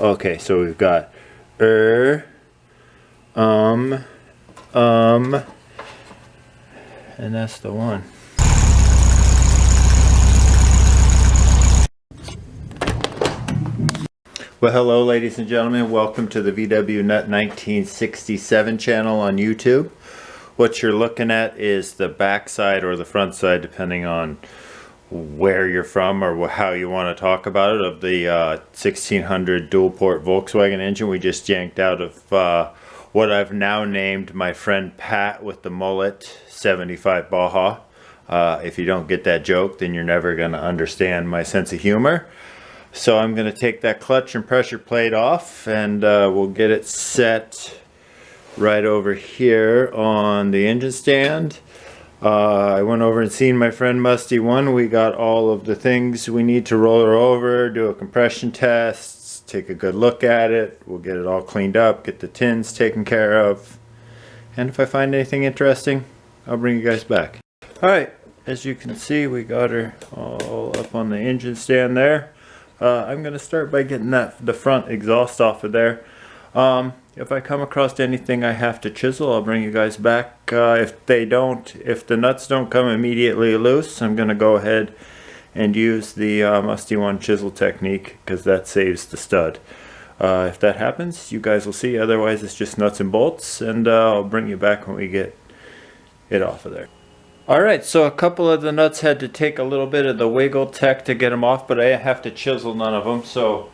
Okay, so we've got and that's the one. Well, hello ladies and gentlemen, welcome to the VW Nut 1967 channel on YouTube. What you're looking at is the back side or the front side, depending on where you're from or how you want to talk about it, of the 1600 dual port Volkswagen engine we just yanked out of what I've now named my friend Pat with the mullet 75 Baja. If you don't get that joke, then you're never going to understand my sense of humor. So I'm going to take that clutch and pressure plate off, and we'll get it set right over here on the engine stand. I went over and seen my friend Musty One. We got all of the things we need to roll her over, do a compression test, take a good look at it. We'll get it all cleaned up, get the tins taken care of, and if I find anything interesting, I'll bring you guys back. Alright, as you can see, we got her all up on the engine stand there. I'm going to start by getting the front exhaust off of there. If I come across anything I have to chisel, I'll bring you guys back. If the nuts don't come immediately loose, I'm going to go ahead and use the Musty One chisel technique, because that saves the stud. If that happens, you guys will see. Otherwise, it's just nuts and bolts, and I'll bring you back when we get it off of there. Alright, so a couple of the nuts had to take a little bit of the wiggle tech to get them off, but I have to chisel none of them. So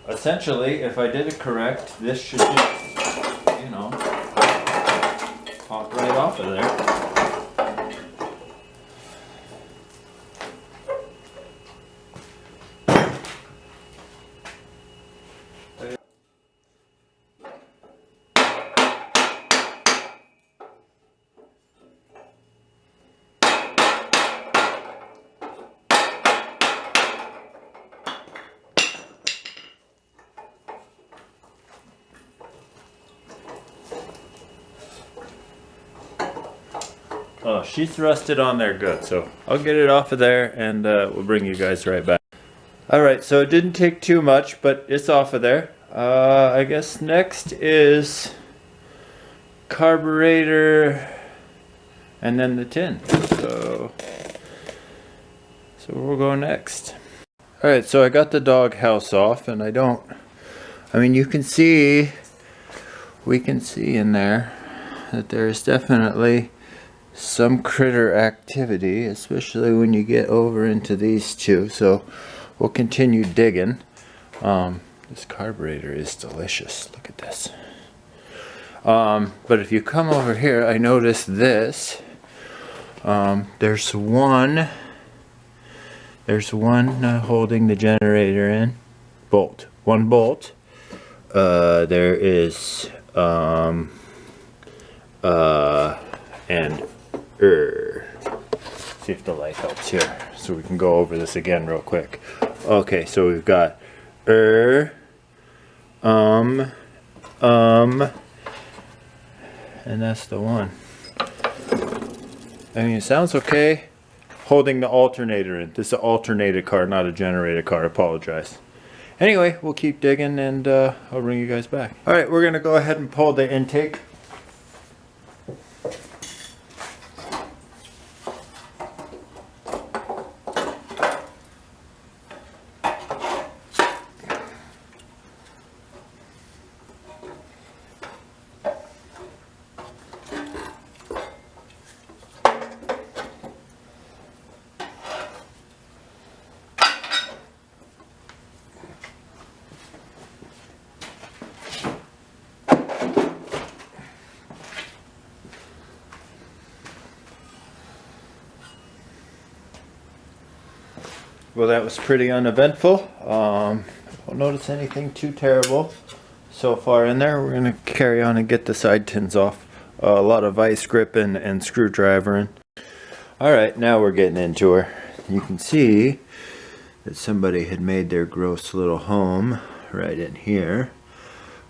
essentially, if I did it correct, this should just, you know, pop right off of there. Oh, she's rusted on there good, so I'll get it off of there, and we'll bring you guys right back. Alright, so it didn't take too much, but it's off of there. I guess next is carburetor and then the tin. So we'll go next. Alright, so I got the dog house off, and you can see, we can see in there that there's definitely some critter activity, especially when you get over into these two. So we'll continue digging. This carburetor is delicious. Look at this. But if you come over here, I noticed this. There's one holding the generator in. Bolt. One bolt. There is see if the light helps here, so we can go over this again real quick. Okay, so we've got and that's the one. I mean, it sounds okay. Holding the alternator in. This is an alternated car, not a generated car. I apologize. Anyway, we'll keep digging, and I'll bring you guys back. Alright, we're gonna go ahead and pull the intake. Well, that was pretty uneventful. Don't notice anything too terrible so far in there. We're going to carry on and get the side tins off. A lot of vice grip and screwdriver. Alright, now we're getting into her. You can see that somebody had made their gross little home right in here,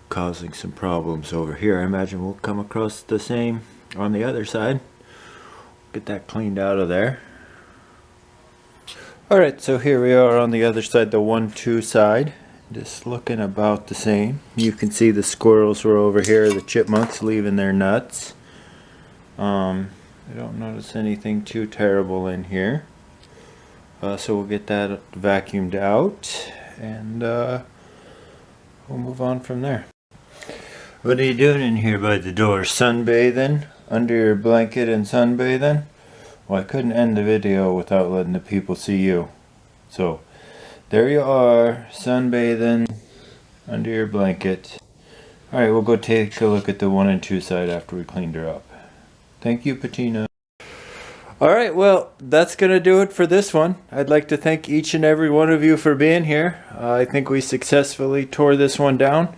causing some problems over here. I imagine we'll come across the same on the other side. Get that cleaned out of there. Alright, so here we are on the other side, the 1-2 side, Just looking about the same. You can see the squirrels were over here, the chipmunks leaving their nuts. I don't notice anything too terrible in here. So we'll get that vacuumed out and we'll move on from there. What are you doing in here by the door? Sunbathing? Under your blanket and sunbathing? Well, I couldn't end the video without letting the people see you. So, there you are, sunbathing under your blanket. Alright, we'll go take a look at the 1 and 2 side after we cleaned her up. Thank you, Patina. Alright, well, that's going to do it for this one. I'd like to thank each and every one of you for being here. I think we successfully tore this one down.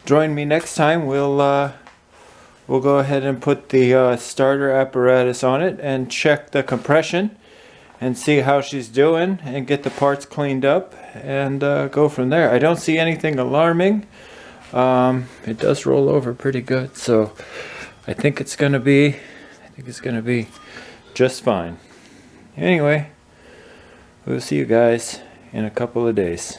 Join me next time. We'll go ahead and put the starter apparatus on it and check the compression and see how she's doing and get the parts cleaned up and go from there. I don't see anything alarming. It does roll over pretty good, so I think it's gonna be just fine. Anyway, we'll see you guys in a couple of days.